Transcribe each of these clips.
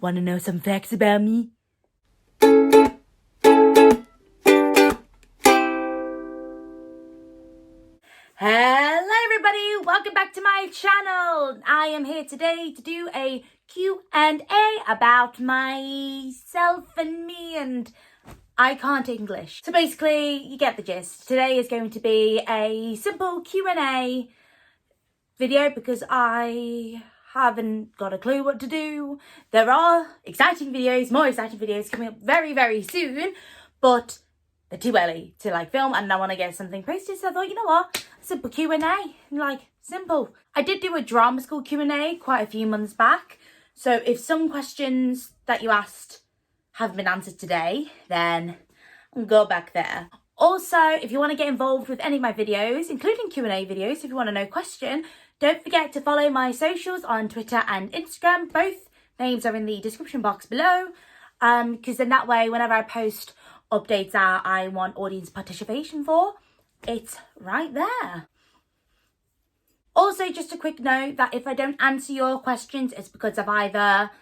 Want to know some facts about me? Hello everybody, welcome back to my channel. I am here today to do a Q&A about myself and me, and I can't English. So basically, you get the gist. Today is going to be a simple Q&A video because I haven't got a clue what to do. There are exciting videos, more exciting videos coming up very, very soon, but they're too early to film, and I want to get something posted. So I thought, you know what, a simple Q&A, simple. I did do a drama school Q&A quite a few months back. So if some questions that you asked have been answered today, then I'll go back there. Also, if you want to get involved with any of my videos, including Q&A videos, if you want to know a question, don't forget to follow my socials on Twitter and Instagram. Both names are in the description box below, because then that way, whenever I post updates that I want audience participation for, it's right there. Also, just a quick note that if I don't answer your questions, it's because I've either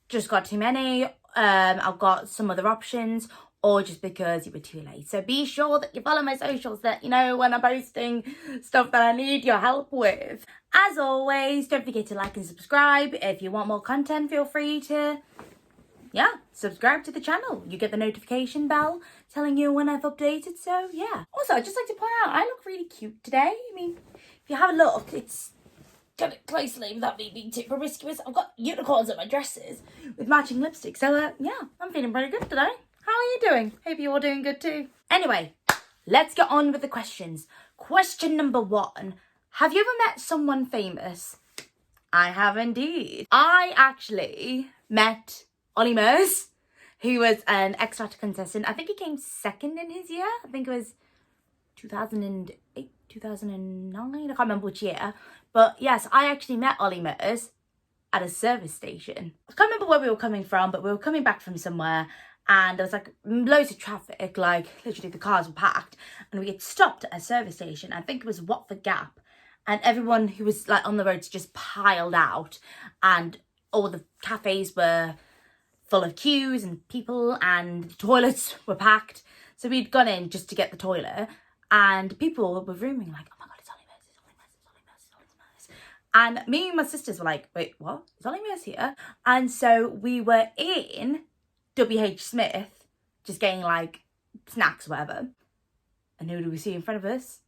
just got too many, I've got some other options, or just because you were too late. So be sure that you follow my socials, that you know when I'm posting stuff that I need your help with. As always, don't forget to like and subscribe. If you want more content, feel free to subscribe to the channel. You get the notification bell telling you when I've updated, so yeah. Also, I'd just like to point out, I look really cute today. I mean, if you have a look, it's got it closely without me being too promiscuous. I've got unicorns on my dresses with matching lipstick, so yeah, I'm feeling pretty good today. How are you doing? Hope you're all doing good too. Anyway, let's get on with the questions. Question number 1. Have you ever met someone famous? I have indeed. I actually met Ollie Murs, who was an X Factor contestant. I think he came second in his year. I think it was 2008, 2009. I can't remember which year. But yes, I actually met Ollie Murs at a service station. I can't remember where we were coming from, but we were coming back from somewhere, and there was loads of traffic, literally the cars were packed, and we had stopped at a service station. I think it was Watford Gap, and everyone who was on the roads just piled out, and all the cafes were full of queues and people, and the toilets were packed. So we'd gone in just to get the toilet, and people were rooming oh my god, it's Ollie Murs, it's Ollie Murs, it's Ollie Murs, it's Ollie Murs. And me and my sisters were like, wait, what? Is Ollie Murs here? And so we were in WH Smith, just getting snacks or whatever. And who do we see in front of us?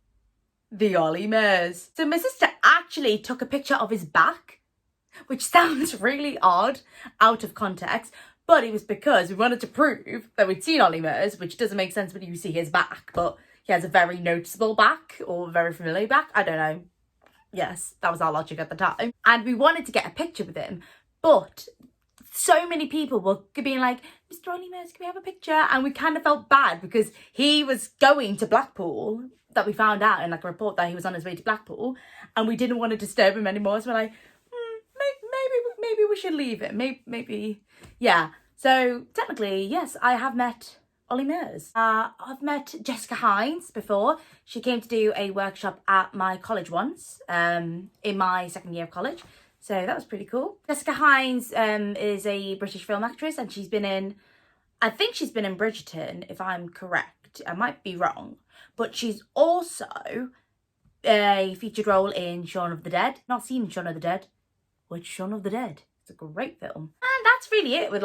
The Ollie Murs. So my sister actually took a picture of his back, which sounds really odd out of context, but it was because we wanted to prove that we'd seen Ollie Murs, which doesn't make sense when you see his back, but he has a very noticeable back, or very familiar back, I don't know. Yes, that was our logic at the time. And we wanted to get a picture with him, but so many people were being like, Mr. Ollie Murs, can we have a picture? And we kind of felt bad because he was going to Blackpool, that we found out in a report that he was on his way to Blackpool, and we didn't want to disturb him anymore, so we're like, maybe we should leave it. Maybe, yeah. So technically, yes, I have met Ollie Murs. I've met Jessica Hines before. She came to do a workshop at my college once, in my second year of college. So that was pretty cool. Jessica Hines is a British film actress, and I think she's been in Bridgerton, if I'm correct. I might be wrong. But she's also a featured role in Shaun of the Dead. Not seen Shaun of the Dead. Which Shaun of the Dead? It's a great film. And that's really it with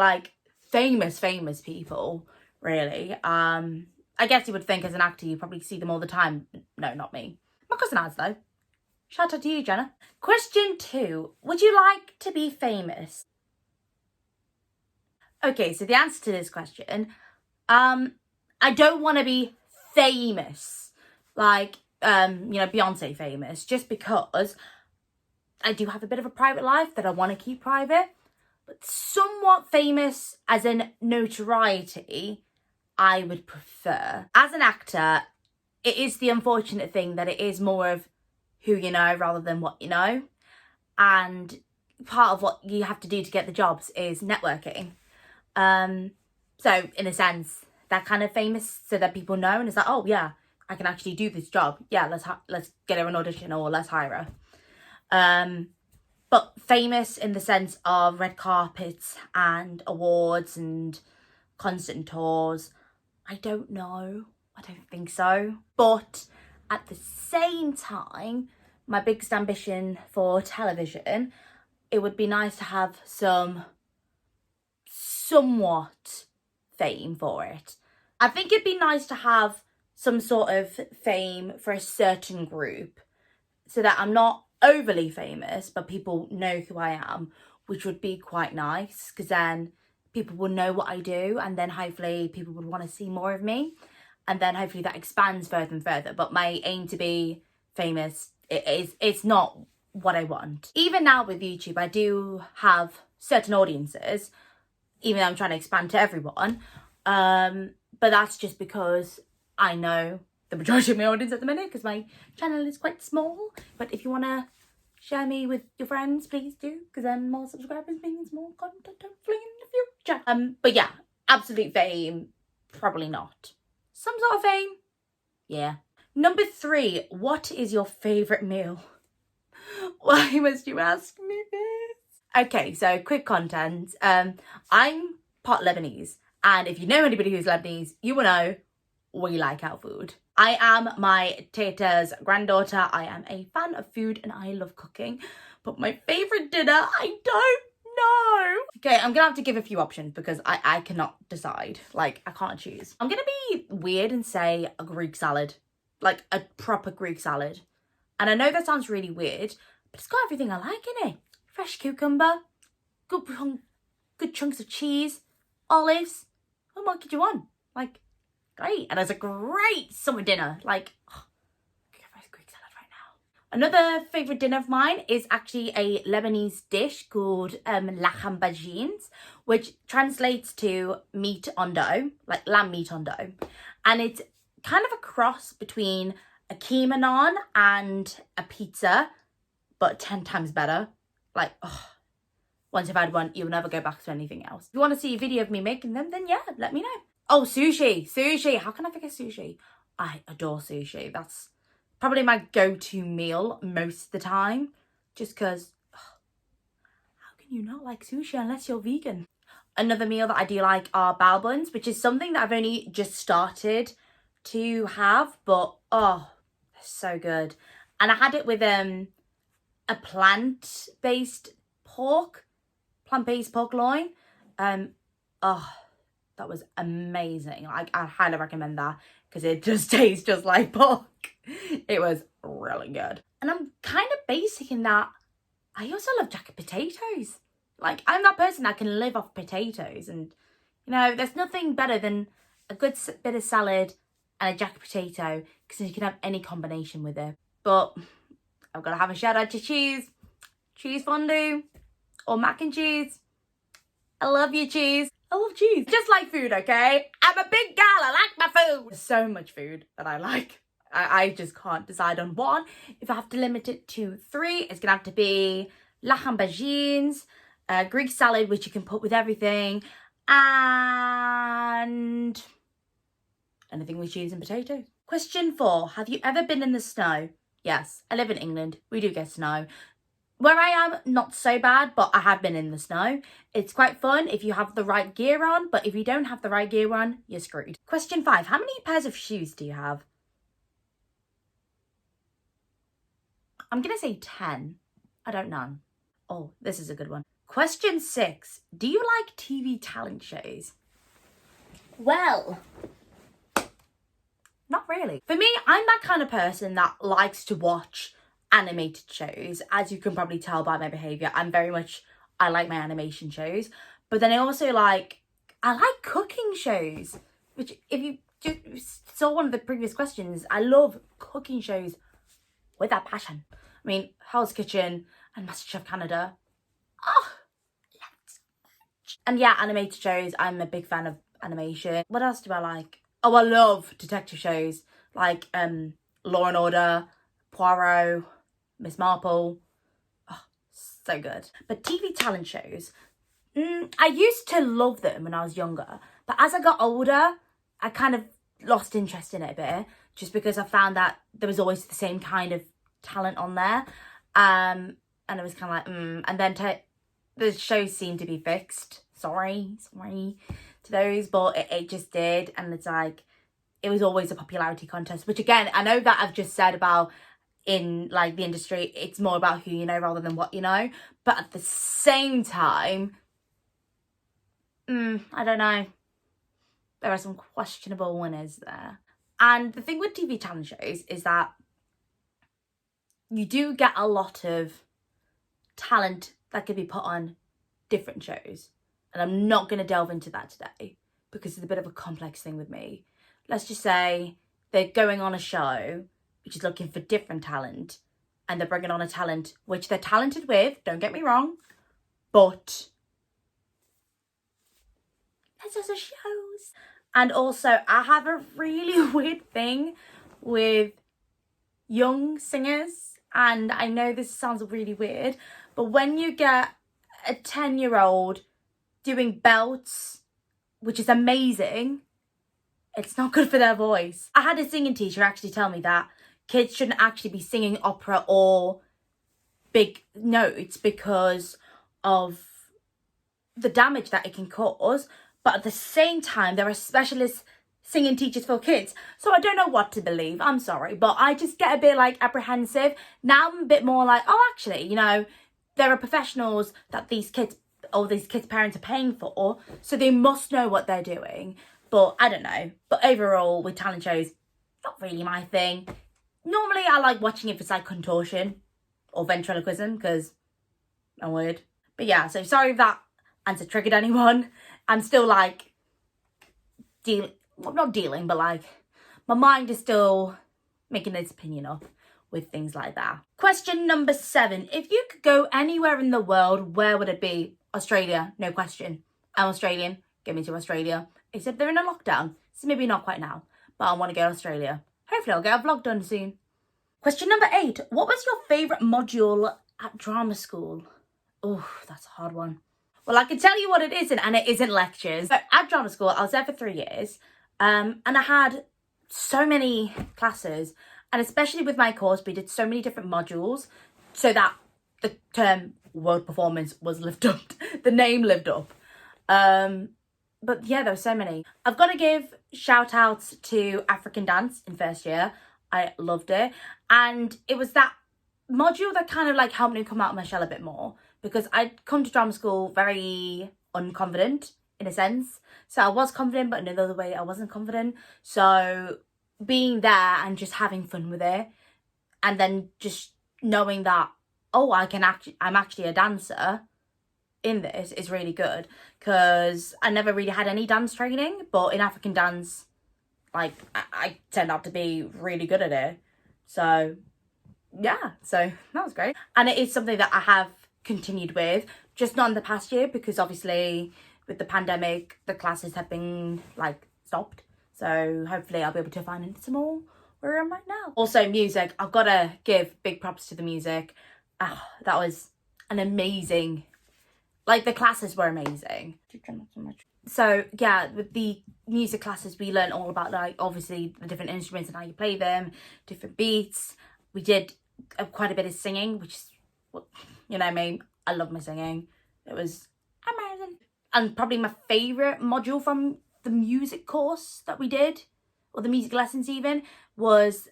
famous people, really. I guess you would think as an actor you probably see them all the time. No, not me. My cousin has though. Shout out to you, Jenna. Question 2. Would you like to be famous? Okay, so the answer to this question, I don't want to be famous. Beyonce famous, just because I do have a bit of a private life that I want to keep private, but somewhat famous as in notoriety, I would prefer. As an actor, it is the unfortunate thing that it is more of who you know rather than what you know. And part of what you have to do to get the jobs is networking. So in a sense, that kind of famous so that people know and it's like, oh yeah, I can actually do this job. Yeah, let's get her an audition or let's hire her. But famous in the sense of red carpets and awards and constant tours, I don't know. I don't think so. But at the same time, my biggest ambition for television, it would be nice to have somewhat fame for it. I think it'd be nice to have some sort of fame for a certain group so that I'm not overly famous, but people know who I am, which would be quite nice because then people will know what I do and then hopefully people would want to see more of me. And then hopefully that expands further and further. But my aim to be famous, it's not what I want. Even now with YouTube, I do have certain audiences, even though I'm trying to expand to everyone. But that's just because I know the majority of my audience at the minute because my channel is quite small. But if you want to share me with your friends, please do, because then more subscribers means more content hopefully in the future. But yeah, absolute fame, probably not. Some sort of fame, yeah. Number 3, what is your favourite meal? Why must you ask me this? Okay, so quick content. I'm part Lebanese, and if you know anybody who's Lebanese, you will know we like our food. I am my tata's granddaughter. I am a fan of food and I love cooking, but my favourite dinner, I don't know. Okay, I'm gonna have to give a few options because I cannot decide. Like, I can't choose. I'm gonna be weird and say a Greek salad, like a proper Greek salad. And I know that sounds really weird, but it's got everything I like in it. Fresh cucumber, good chunks of cheese, olives. What more could you want? Like, great. And it's a great summer dinner. Like, oh, Greek salad right now. Another favourite dinner of mine is actually a Lebanese dish called laham bajins, which translates to meat on dough, like lamb meat on dough. And it's kind of a cross between a keema naan and a pizza, but 10 times better. Like, oh, once you've had one, you'll never go back to anything else. If you want to see a video of me making them, then yeah, let me know. Oh, sushi. How can I forget sushi? I adore sushi. That's probably my go-to meal most of the time. Just because, how can you not like sushi unless you're vegan? Another meal that I do like are bao buns, which is something that I've only just started to have. But, oh, they're so good. And I had it with a plant-based pork loin. Oh, that was amazing. I highly recommend that because it just tastes just like pork. It was really good. And I'm kind of basic in that I also love jacket potatoes. Like, I'm that person that can live off potatoes. And, you know, there's nothing better than a good bit of salad and a jacket potato because you can have any combination with it. But I've got to have a shout out to cheese fondue or mac and cheese. I love you, cheese. I love cheese. Just like food, okay? I'm a big gal. I like my food. There's so much food that I like. I just can't decide on one. If I have to limit it to 3, it's going to have to be laham bajins, Greek salad, which you can put with everything, and anything with cheese and potatoes. Question 4. Have you ever been in the snow? Yes, I live in England. We do get snow. Where I am, not so bad, but I have been in the snow. It's quite fun if you have the right gear on, but if you don't have the right gear on, you're screwed. Question 5. How many pairs of shoes do you have? I'm going to say 10. I don't know. Oh, this is a good one. Question 6. Do you like TV talent shows? Well, not really. For me, I'm that kind of person that likes to watch animated shows. As you can probably tell by my behaviour, I like my animation shows. But then I like cooking shows, which if you just saw one of the previous questions, I love cooking shows with that passion. I mean, Hell's Kitchen and MasterChef Canada. Oh, let's match. And yeah, animated shows. I'm a big fan of animation. What else do I like? Oh, I love detective shows like Law and Order, Poirot, Miss Marple. Oh, so good. But TV talent shows, I used to love them when I was younger. But as I got older, I kind of lost interest in it a bit. Just because I found that there was always the same kind of talent on there. And it was kind of like, and then the show seemed to be fixed. Sorry to those, but it just did. And it's like, it was always a popularity contest, which again, I know that I've just said about in like the industry, it's more about who you know rather than what you know. But at the same time, I don't know. There are some questionable winners there. And the thing with TV talent shows is that you do get a lot of talent that can be put on different shows. And I'm not going to delve into that today because it's a bit of a complex thing with me. Let's just say they're going on a show which is looking for different talent, and they're bringing on a talent which they're talented with, don't get me wrong, but it's just a shows. And also, I have a really weird thing with young singers, and I know this sounds really weird, but when you get a 10-year-old doing belts, which is amazing, it's not good for their voice. I had a singing teacher actually tell me that kids shouldn't actually be singing opera or big notes because of the damage that it can cause. But at the same time, there are specialist singing teachers for kids. So I don't know what to believe. I'm sorry. But I just get a bit like apprehensive. Now I'm a bit more like, oh, actually, you know, there are professionals that these kids parents are paying for. So they must know what they're doing. But I don't know. But overall, with talent shows, not really my thing. Normally, I like watching if it's like contortion or ventriloquism because I'm weird. But yeah, so sorry if that answer triggered anyone. I'm still like not dealing, but like my mind is still making its opinion up with things like that. Question number 7. If you could go anywhere in the world, where would it be? Australia, no question. I'm Australian. Get me to Australia. Except they're in a lockdown, so maybe not quite now. But I want to go to Australia. Hopefully I'll get a vlog done soon. Question number 8. What was your favourite module at drama school? Oh, that's a hard one. Well, I can tell you what it isn't, and it isn't lectures. So at drama school, I was there for 3 years, and I had so many classes, and especially with my course, we did so many different modules, so that the term world performance was lived up, the name lived up. But yeah, there were so many. I've got to give shout outs to African dance in first year. I loved it. And it was that module that kind of like helped me come out of my shell a bit more, because I'd come to drama school very unconfident in a sense. So I was confident, but in another way I wasn't confident. So being there and just having fun with it, and then just knowing that, oh, I'm actually a dancer in this is really good, because I never really had any dance training, but in African dance, like I turned out to be really good at it. So yeah, so that was great. And it is something that I have continued with, just not in the past year, because obviously with the pandemic the classes have been like stopped, so hopefully I'll be able to find some more where I'm right now. Also music, I've got to give big props to the music. That was an amazing, like the classes were amazing. So yeah, with the music classes we learned all about like obviously the different instruments and how you play them, different beats. We did quite a bit of singing, which is, you know me, I love my singing. It was amazing. And probably my favourite module from the music course that we did, or the music lessons even, was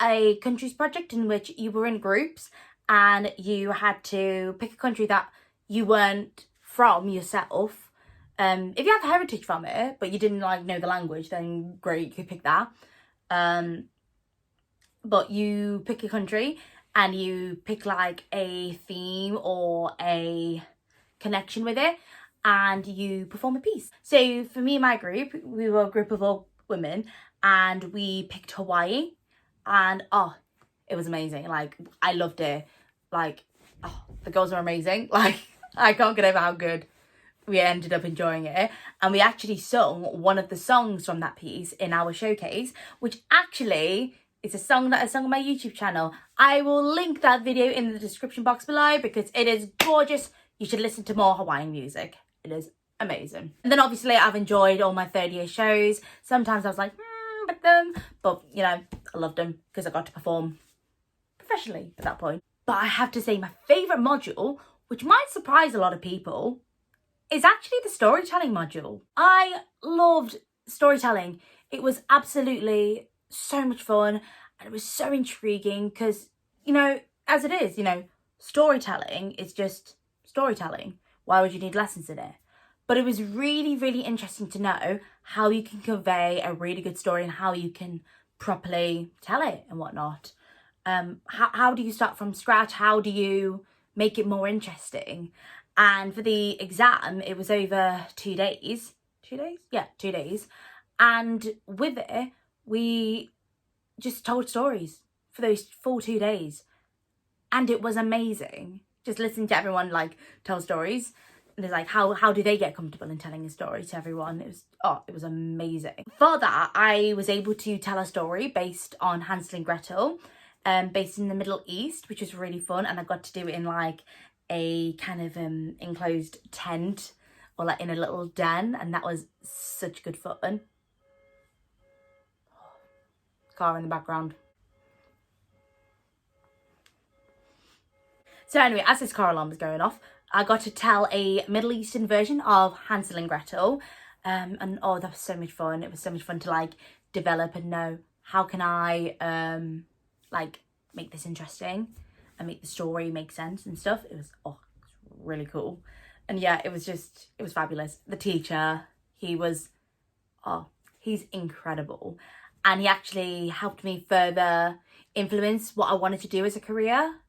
a countries project in which you were in groups and you had to pick a country that you weren't from yourself. If you have heritage from it, but you didn't like know the language, then great, you could pick that. But you pick a country and you pick like a theme or a connection with it, and you perform a piece. So for me and my group, we were a group of all women, and we picked Hawaii, and oh, it was amazing. Like I loved it. Like, oh, the girls were amazing. Like I can't get over how good we ended up enjoying it. And we actually sung one of the songs from that piece in our showcase, which actually is a song that I sung on my YouTube channel. I will link that video in the description box below because it is gorgeous. You should listen to more Hawaiian music. It is amazing. And then obviously I've enjoyed all my third year shows. Sometimes I was like, but you know, I loved them because I got to perform professionally at that point. But I have to say my favourite module, which might surprise a lot of people, is actually the storytelling module. I loved storytelling. It was absolutely so much fun, and it was so intriguing because, you know, as it is, you know, storytelling is just storytelling. Why would you need lessons in it? But it was really, really interesting to know how you can convey a really good story and how you can properly tell it and whatnot. How do you start from scratch? How do you make it more interesting? And for the exam, it was over 2 days. 2 days? Yeah, 2 days. And with it, we just told stories for those full 2 days. And it was amazing. Just listening to everyone like tell stories. And it's like, how do they get comfortable in telling a story to everyone? It was amazing. For that, I was able to tell a story based on Hansel and Gretel, based in the Middle East, which was really fun. And I got to do it in like a kind of enclosed tent or like in a little den. And that was such good fun. Car in the background. So anyway, as this car alarm was going off, I got to tell a Middle Eastern version of Hansel and Gretel. And oh, that was so much fun. It was so much fun to like develop and know how can I like make this interesting and make the story make sense and stuff. It was really cool. And yeah, it was fabulous. The teacher, he's incredible. And he actually helped me further influence what I wanted to do as a career.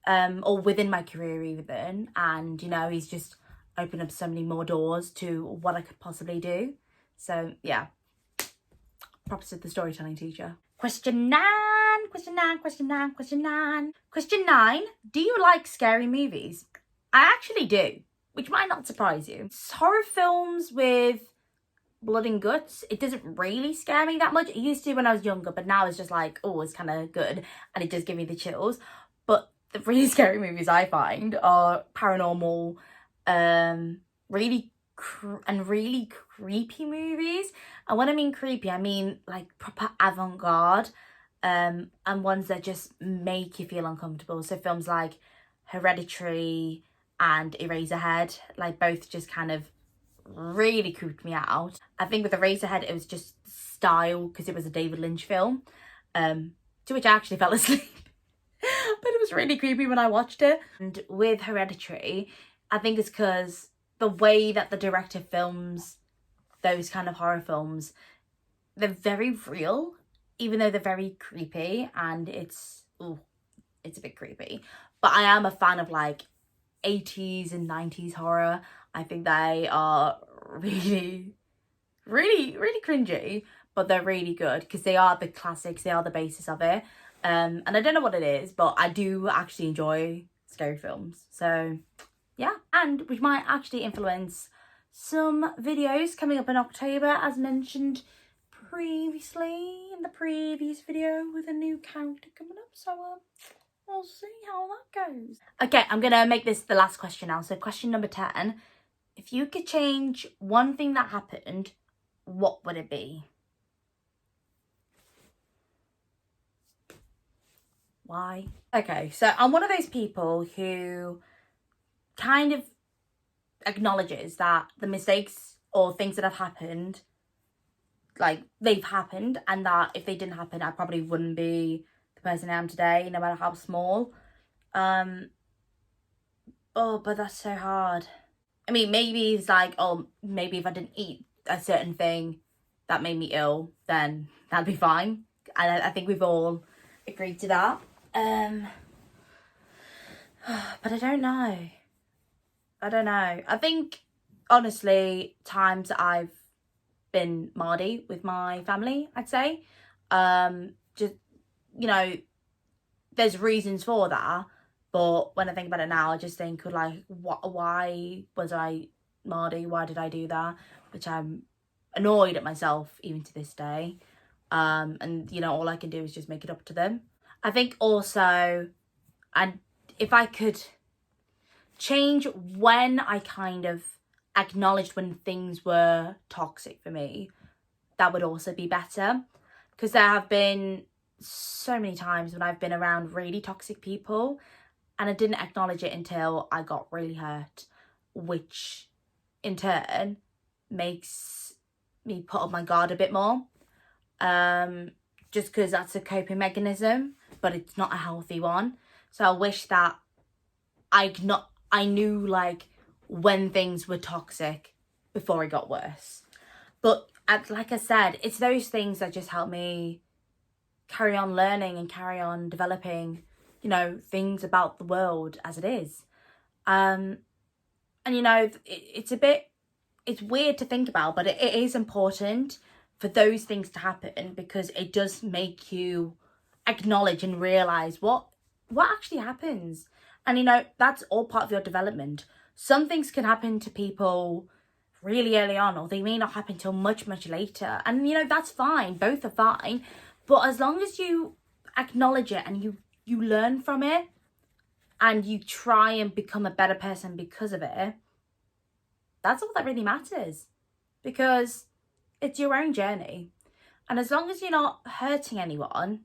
Or within my career even, and you know, he's just opened up so many more doors to what I could possibly do. So yeah, props to the storytelling teacher. Question 9. Question 9, do you like scary movies? I actually do, which might not surprise you. Horror films with blood and guts, it doesn't really scare me that much. It used to when I was younger, but now it's just like, oh, it's kind of good and it does give me the chills. But the really scary movies I find are paranormal, really creepy movies. And when I mean creepy, I mean like proper avant-garde, and ones that just make you feel uncomfortable. So films like Hereditary and Eraserhead, like both just kind of really creeped me out. I think with Eraserhead, it was just style because it was a David Lynch film, to which I actually fell asleep. But it was really creepy when I watched it. And with Hereditary, I think it's because the way that the director films those kind of horror films, they're very real, even though they're very creepy, and it's a bit creepy. But I am a fan of like 80s and 90s horror. I think they are really, really, really cringy, but they're really good because they are the classics, they are the basis of it. And I don't know what it is, but I do actually enjoy scary films. So yeah, and which might actually influence some videos coming up in October, as mentioned previously in the previous video, with a new character coming up. So we'll see how that goes. Okay, I'm gonna make this the last question now. So question number 10, if you could change one thing that happened, what would it be? Why? Okay, so I'm one of those people who kind of acknowledges that the mistakes or things that have happened, like, they've happened, and that if they didn't happen, I probably wouldn't be the person I am today, no matter how small. But that's so hard. I mean, maybe it's like, oh, maybe if I didn't eat a certain thing that made me ill, then that'd be fine. And I think we've all agreed to that. But I don't know. I think, honestly, times that I've been mardy with my family, I'd say. Just, you know, there's reasons for that. But when I think about it now, I just think, like, why was I mardy? Why did I do that? Which I'm annoyed at myself even to this day. And, you know, all I can do is just make it up to them. I think also, and if I could change when I kind of acknowledged when things were toxic for me, that would also be better. Because there have been so many times when I've been around really toxic people and I didn't acknowledge it until I got really hurt, which in turn makes me put on my guard a bit more, just because that's a coping mechanism, but it's not a healthy one. So I wish that I knew like when things were toxic before it got worse. But like I said, it's those things that just help me carry on learning and carry on developing, you know, things about the world as it is. And you know, it's weird to think about, but it is important for those things to happen, because it does make you acknowledge and realize what actually happens. And you know, that's all part of your development. Some things can happen to people really early on, or they may not happen till much later, and you know, that's fine. Both are fine, but as long as you acknowledge it and you learn from it and you try and become a better person because of it, that's all that really matters, because it's your own journey. And as long as you're not hurting anyone,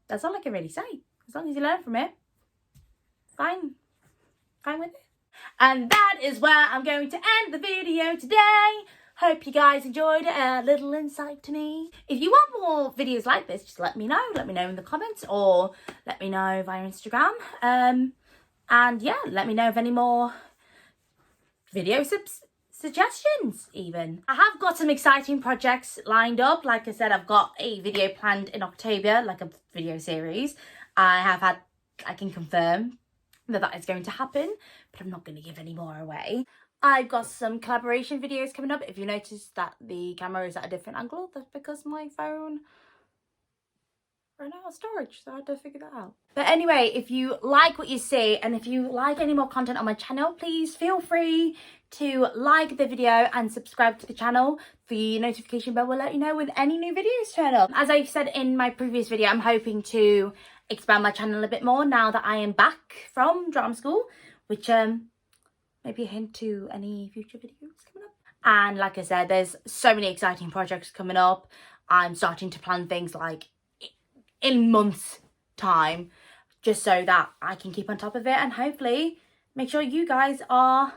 that's all I can really say. As long as you learn from it, fine with it. And that is where I'm going to end the video today. Hope you guys enjoyed a little insight to me. If you want more videos like this, just let me know. Let me know in the comments, or let me know via Instagram. And yeah, let me know of any more video suggestions even. I have got some exciting projects lined up. Like I said, I've got a video planned in October, like a video series. I can confirm that is going to happen, but I'm not going to give any more away. I've got some collaboration videos coming up. If you notice that the camera is at a different angle, that's because my phone ran out of storage, so I had to figure that out. But anyway, if you like what you see, and if you like any more content on my channel, please feel free to like the video and subscribe to the channel. The notification bell will let you know when any new videos turn up. As I said in my previous video, I'm hoping to expand my channel a bit more now that I am back from drama school, which maybe a hint to any future videos coming up. And like I said, there's so many exciting projects coming up. I'm starting to plan things like in months' time, just so that I can keep on top of it and hopefully make sure you guys are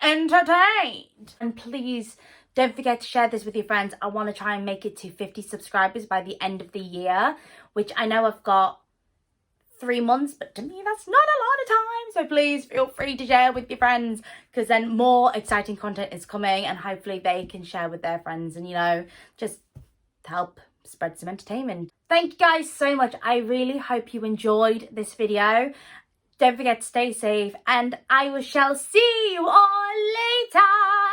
entertained. And please don't forget to share this with your friends. I want to try and make it to 50 subscribers by the end of the year, which I know I've got 3 months, but to me that's not a lot of time. So please feel free to share with your friends, because then more exciting content is coming and hopefully they can share with their friends and, you know, just help spread some entertainment. Thank you guys so much. I really hope you enjoyed this video. Don't forget to stay safe, and I shall see you all later.